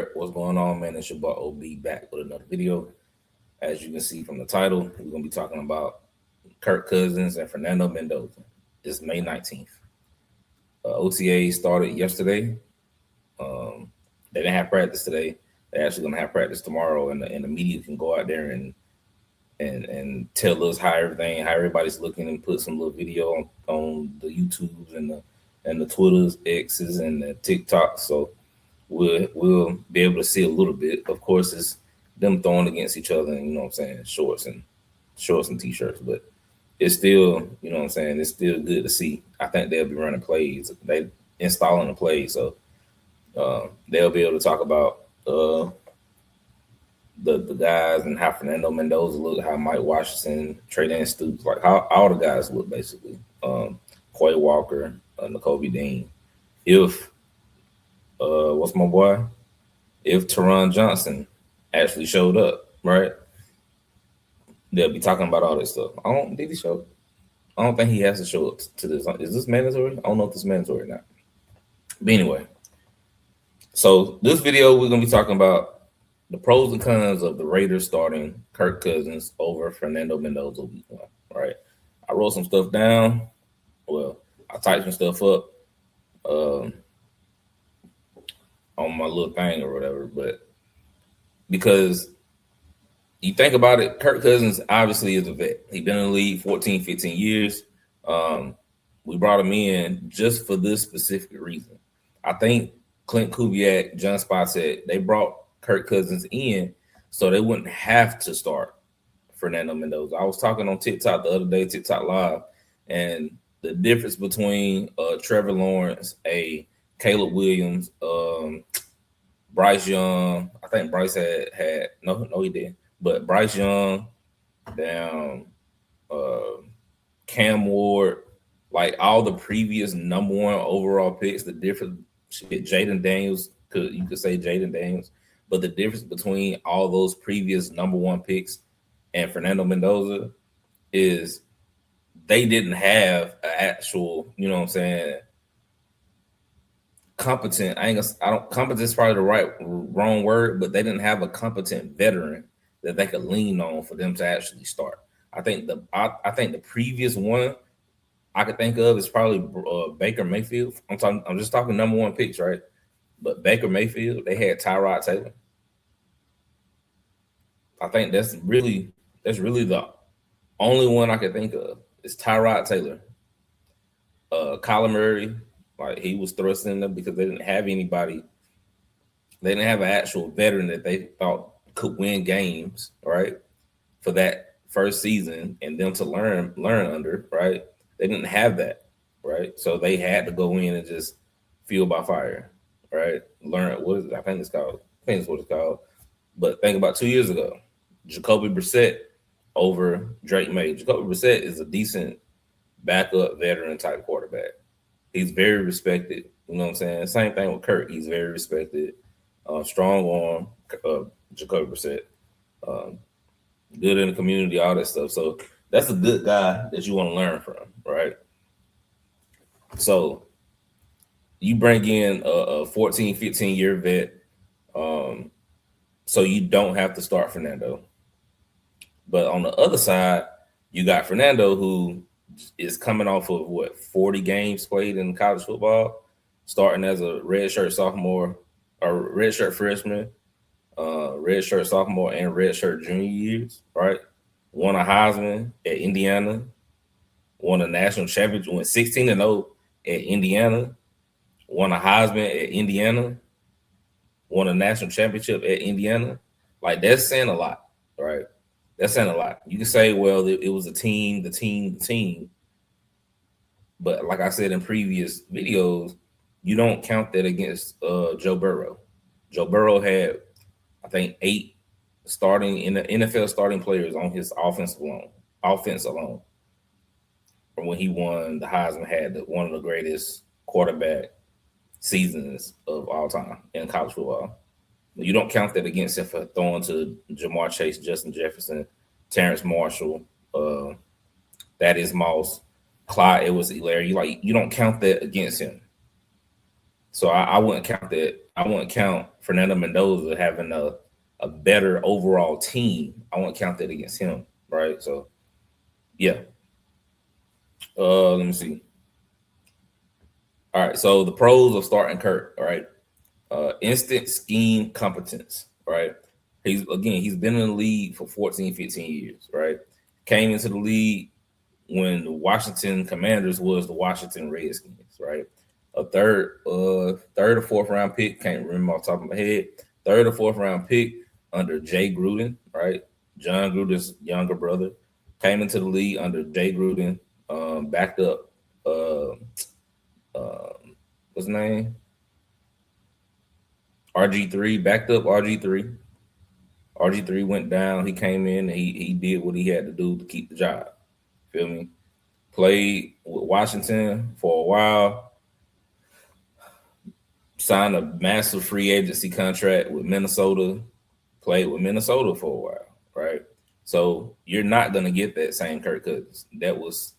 Kurt, what's going on, man? It's your boy OB back with another video. As you can see from the title, we're gonna be talking about Kirk Cousins and Fernando Mendoza. It's May 19th. OTA started yesterday. They didn't have practice today. They're actually gonna have practice tomorrow, and the media can go out there and tell us how everybody's looking, and put some little video on the YouTubes and the Twitters, X's, and the TikToks. So we'll be able to see a little bit. Of course, it's them throwing against each other, and you know what I'm saying, shorts and t-shirts, but it's still, you know what I'm saying, it's still good to see. I think they'll be running plays. They installing the plays, so they'll be able to talk about the guys and how Fernando Mendoza look, how Mike Washington, Trey Lance Stoops, like how all the guys look basically. Quay Walker, N'Kobe Dean. If what's my boy? If Teron Johnson actually showed up, right? They'll be talking about all this stuff. Did he show up? I don't think he has to show up to this. Is this mandatory? I don't know if this is mandatory or not. But anyway, so this video we're gonna be talking about the pros and cons of the Raiders starting Kirk Cousins over Fernando Mendoza week 1. Right? I wrote some stuff down. Well, I typed some stuff up on my little thing or whatever, but because you think about it, Kirk Cousins obviously is a vet. He's been in the league 14, 15 years. We brought him in just for this specific reason. I think Clint Kubiak, John Spot said they brought Kirk Cousins in so they wouldn't have to start Fernando Mendoza. I was talking on TikTok the other day, TikTok Live, and the difference between Trevor Lawrence, Caleb Williams, Bryce Young. I think Bryce had no, he didn't. But Bryce Young, down Cam Ward, like all the previous number 1 overall picks, the difference, Jaden Daniels, you could say Jaden Daniels, but the difference between all those previous number 1 picks and Fernando Mendoza is they didn't have an actual, you know what I'm saying, competent. Competent is probably the wrong word, but they didn't have a competent veteran that they could lean on for them to actually start. I think the previous one I could think of is probably Baker Mayfield. I'm just talking number 1 picks, right? But Baker Mayfield, they had Tyrod Taylor. I think that's really the only one I could think of is Tyrod Taylor. Kyler Murray, like he was thrusting them because they didn't have anybody. They didn't have an actual veteran that they thought could win games, right? For that first season and them to learn under, right? They didn't have that, right? So they had to go in and just fuel by fire, right? Learn I think it's what it's called. But think about 2 years ago, Jacoby Brissett over Drake May. Jacoby Brissett is a decent backup veteran type quarterback. He's very respected. You know what I'm saying? Same thing with Kirk. He's very respected. Strong arm, Jacoby Brissett. Good in the community, all that stuff. So that's a good guy that you want to learn from, right? So you bring in a 14, 15-year vet, so you don't have to start Fernando. But on the other side, you got Fernando, who is coming off of 40 games played in college football, starting as a redshirt sophomore or redshirt freshman, redshirt sophomore, and redshirt junior years, right? Won a Heisman at Indiana, won a national championship, went 16-0 at Indiana, won a Heisman at Indiana, won a national championship at Indiana. Like, that's saying a lot, right? That's saying a lot. You can say, well, it was the team. But like I said in previous videos, you don't count that against Joe Burrow. Joe Burrow had, I think, 8 starting in the NFL starting players on his offense alone. From when he won the Heisman, had one of the greatest quarterback seasons of all time in college football. You don't count that against him for throwing to Jamar Chase, Justin Jefferson, Terrence Marshall, Thaddeus Moss, Clyde Edwards-Helaire. You don't count that against him. So I wouldn't count that. I wouldn't count Fernando Mendoza having a better overall team. I won't count that against him, right? So yeah. Let me see. All right. So the pros of starting Kirk, all right. Instant scheme competence, right? He's been in the league for 14, 15 years, right? Came into the league when the Washington Commanders was the Washington Redskins, right? A third or fourth round pick, can't remember off the top of my head. Third or fourth round pick under Jay Gruden, right? John Gruden's younger brother came into the league under Jay Gruden, backed up what's his name? RG3, backed up RG3. RG3 went down. He came in and he did what he had to do to keep the job. Feel me? Played with Washington for a while, signed a massive free agency contract with Minnesota, played with Minnesota for a while, right? So you're not going to get that same Kirk Cousins. That was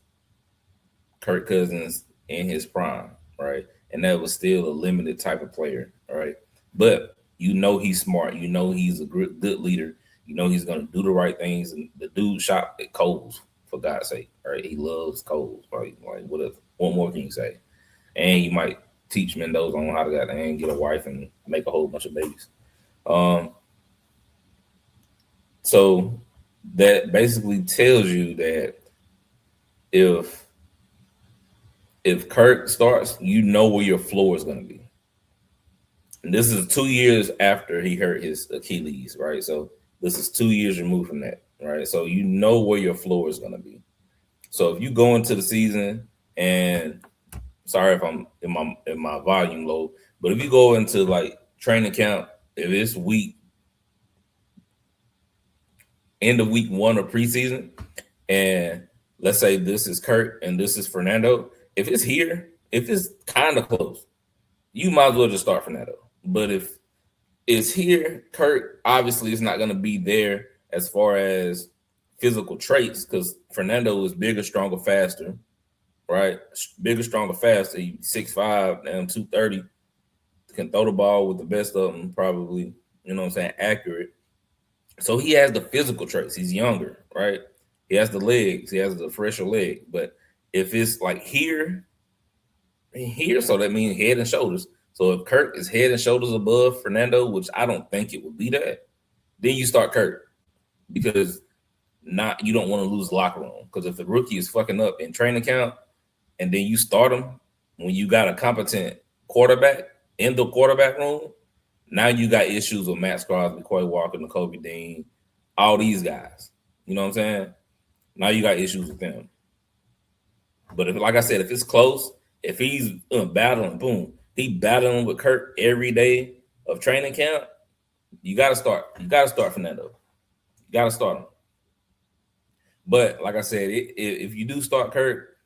Kirk Cousins in his prime, right? And that was still a limited type of player, right? But you know he's smart. You know he's a good leader. You know he's going to do the right things. And the dude shot at Coles, for God's sake, right? He loves Coles, right? Like, what more can you say? And you might teach Mendoza on how to get a wife and make a whole bunch of babies. So that basically tells you that if Kirk starts, you know where your floor is going to be. And this is 2 years after he hurt his Achilles, right? So this is 2 years removed from that, right? So you know where your floor is going to be. So if you go into the season, and sorry if I'm in my volume low, but if you go into like training camp, if it's end of week 1 or preseason, and let's say this is Kurt and this is Fernando, if it's kind of close, you might as well just start Fernando. But if it's here, Kurt obviously is not going to be there as far as physical traits, because Fernando is bigger, stronger, faster, right? Bigger, stronger, faster. He's 6'5", damn 230. Can throw the ball with the best of them, probably, you know what I'm saying, accurate. So he has the physical traits. He's younger, right? He has the legs. He has the fresher leg. But if it's like here, so that means head and shoulders. So if Kirk is head and shoulders above Fernando, which I don't think it would be that, then you start Kirk, because you don't want to lose locker room. Because if the rookie is fucking up in training camp and then you start him when you got a competent quarterback in the quarterback room, now you got issues with Max Crosby, Quay Walker, N'Kobe Dean, all these guys. You know what I'm saying? Now you got issues with them. But like I said, if it's close, if he's battling, boom, he battling with Kirk every day of training camp, you got to start. You got to start Fernando. You got to start him. But like I said, if you do start Kirk,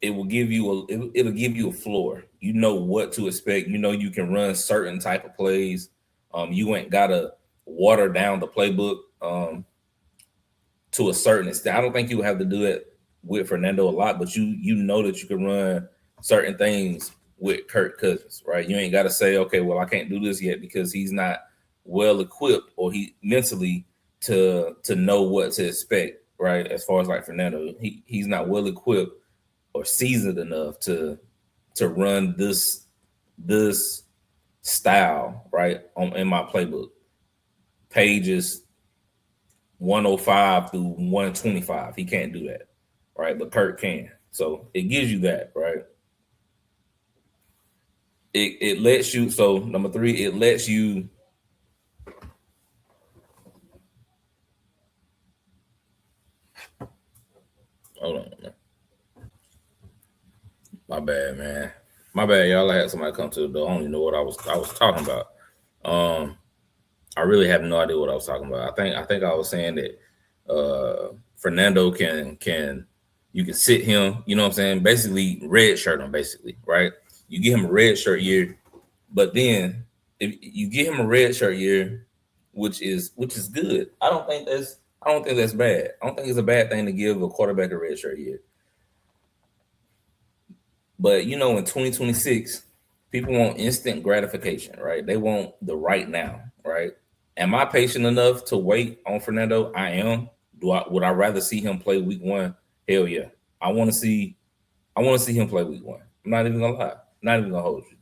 it'll give you a floor. You know what to expect. You know you can run certain type of plays. You ain't gotta water down the playbook to a certain extent. I don't think you have to do it with Fernando a lot, but you know that you can run certain things with Kirk Cousins, right? You ain't got to say, okay, well, I can't do this yet because he's not well equipped or he mentally to know what to expect, right? As far as like Fernando, he's not well equipped or seasoned enough to run this style, right, in my playbook. Pages 105 through 125. He can't do that, right? But Kirk can. So it gives you that, right? It lets you, so number 3, it lets you hold on, man. My bad, man. My bad, y'all. I had somebody come to the door. I don't even know what I was talking about. I really have no idea what I was talking about. I think I was saying that Fernando can you can sit him, you know what I'm saying? Basically red shirt him, basically, right? You give him a red shirt year, but then if you give him a red shirt year, which is good. I don't think that's bad. I don't think it's a bad thing to give a quarterback a red shirt year. But you know, in 2026, People want instant gratification, right? They want the right now, right? Am I patient enough to wait on Fernando? I am. Would I rather see him play week one? Hell yeah. I want to see I want to see him play week one. I'm not even gonna lie. I'm not even gonna hold you.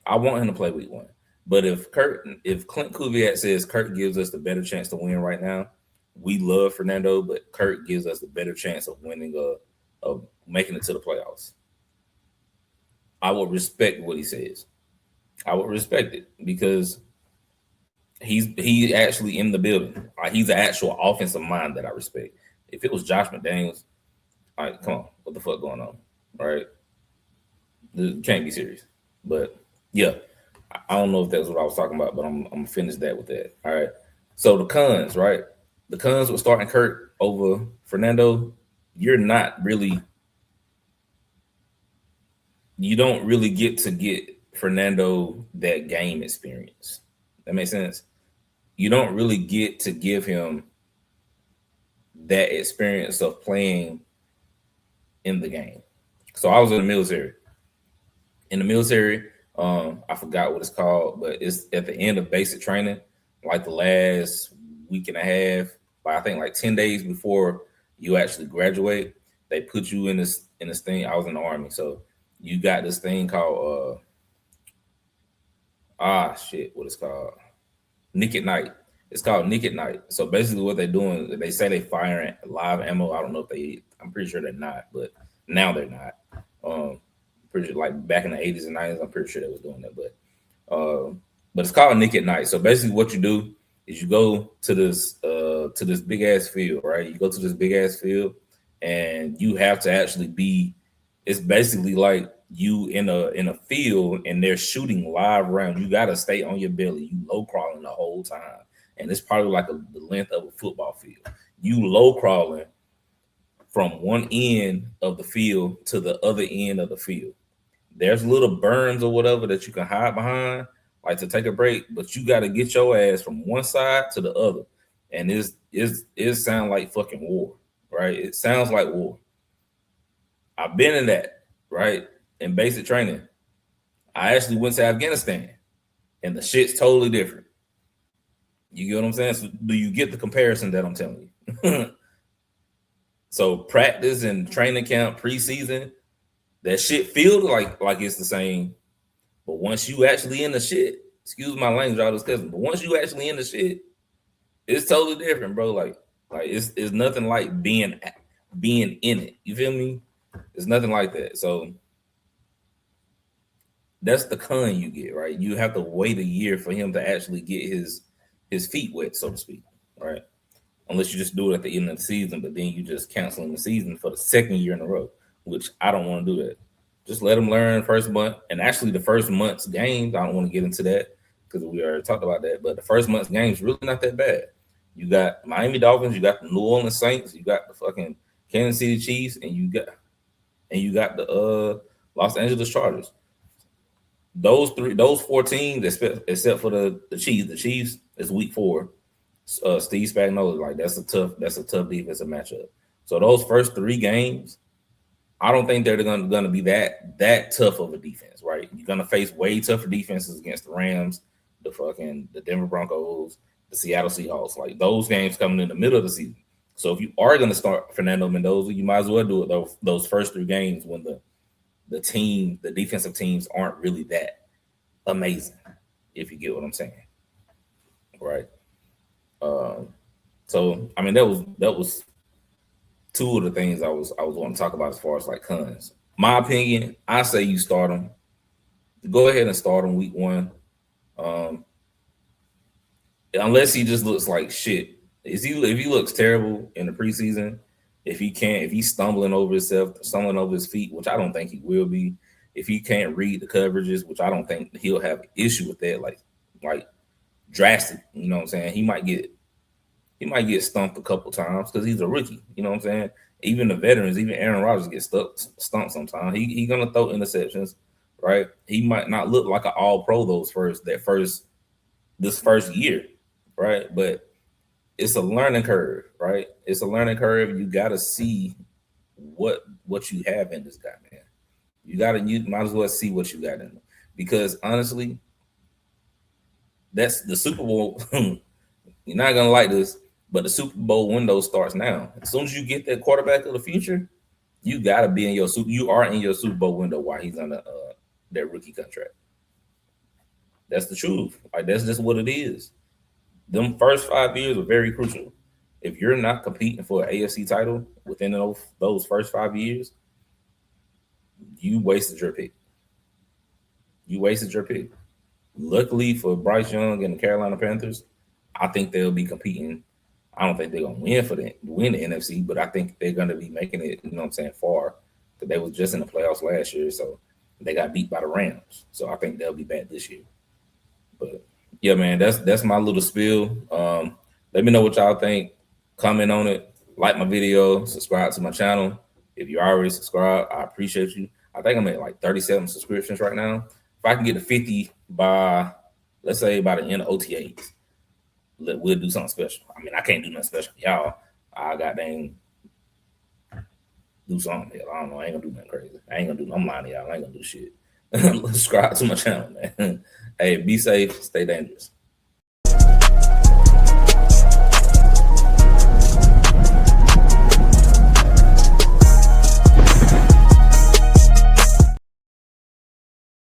I want him to play week one. But if Clint Kubiak says Kurt gives us the better chance to win right now, we love Fernando, but Kurt gives us the better chance of winning of making it to the playoffs. I would respect what he says. I would respect it because he actually in the building. He's an actual offensive mind that I respect. If it was Josh McDaniels, all right, come on, what the fuck going on? All right, this can't be serious. But yeah, I don't know if that's what I was talking about, but I'm gonna finish that with that. All right. So the cons, right? The cons with starting Kurt over Fernando, you're not really, you don't really get Fernando that game experience. That makes sense. You don't really get to give him that experience of playing in the game. So I was in the military. In the military, I forgot what it's called, but it's at the end of basic training, like the last week and a half, but I think like 10 days before you actually graduate, they put you in this thing. I was in the army, so you got this thing called shit, what it's called? Nick at Night. It's called Nick at Night. So basically, what they're doing, they say they firing live ammo. I don't know if I'm pretty sure they're not, but now they're not. Pretty sure, like back in the 80s and 90s, I'm pretty sure they was doing that. But it's called Nick at Night. So basically, what you do is you go to this big ass field, right? You go to this big ass field, and you have to actually be. It's basically like you in a field and they're shooting live rounds. You got to stay on your belly. You low crawling the whole time, and it's probably like the length of a football field. You low crawling from one end of the field to the other end of the field. There's little burns or whatever that you can hide behind, like to take a break, but you got to get your ass from one side to the other, and it sounds like fucking war, right? It sounds like war. I've been in that, right? In basic training. I actually went to Afghanistan and the shit's totally different. You get what I'm saying? So do you get the comparison that I'm telling you? So practice and training camp, preseason, that shit feels like it's the same. But once you actually in the shit, excuse my language, all this cousin, but once you actually in the shit, it's totally different, bro. Like it's nothing like being in it. You feel me? It's nothing like that. So that's the con you get, right? You have to wait a year for him to actually get his feet wet, so to speak, right? Unless you just do it at the end of the season, but then you just canceling the season for the second year in a row, which I don't want to do that. Just let him learn first month, and actually the first month's games. I don't want to get into that because we already talked about that. But the first month's games really not that bad. You got Miami Dolphins, you got the New Orleans Saints, you got the fucking Kansas City Chiefs, and you got the Los Angeles Chargers. Those 4 teams, except for the Chiefs. The Chiefs is week 4. Steve Spagnuolo, like that's a tough defensive matchup. So those first 3 games, I don't think they're gonna be that tough of a defense, right? You're gonna face way tougher defenses against the Rams, the Denver Broncos, the Seattle Seahawks. Like those games coming in the middle of the season. So if you are gonna start Fernando Mendoza, you might as well do it those first 3 games when the defensive teams aren't really that amazing, if you get what I'm saying, right? So I mean that was 2 of the things I was wanting to talk about as far as like cons. My opinion, I say you start him. Go ahead and start him week 1. Unless he just looks like shit. If he looks terrible in the preseason, if he's stumbling over himself, stumbling over his feet, which I don't think he will be, if he can't read the coverages, which I don't think he'll have an issue with that, like drastic, you know what I'm saying? He might get stumped a couple times because he's a rookie, you know what I'm saying? Even the veterans, even Aaron Rodgers gets stumped sometimes. He's gonna throw interceptions, right? He might not look like an all pro this first year, right? But it's a learning curve, right? It's a learning curve. You gotta see what you have in this guy, man. You might as well see what you got in him. because honestly, that's the Super Bowl. You're not gonna like this, but the Super Bowl window starts now. As soon as you get that quarterback of the future, you gotta be in your super. You are in your Super Bowl window while he's on that rookie contract. That's the truth. Like that's just what it is. Them first 5 years are very crucial. If you're not competing for an AFC title within those first 5 years, you wasted your pick. You wasted your pick. Luckily for Bryce Young and the Carolina Panthers, I think they'll be competing. I don't think they're gonna win the NFC, but I think they're gonna be making it, you know what I'm saying, far. Because they was just in the playoffs last year, so they got beat by the Rams. So I think they'll be back this year. But yeah, man, that's my little spiel. Let me know what y'all think. Comment on it. Like my video. Subscribe to my channel. If you already subscribed, I appreciate you. I think I'm at like 37 subscriptions right now. If I can get to 50 by, let's say, by the end of OTAs, we'll do something special. I mean, I can't do nothing special for y'all. I got dang do something. Hell, I don't know. I ain't gonna do nothing crazy. I ain't gonna do. I'm lying to y'all. I ain't gonna do shit. Subscribe to my channel, man. Hey, be safe. Stay dangerous.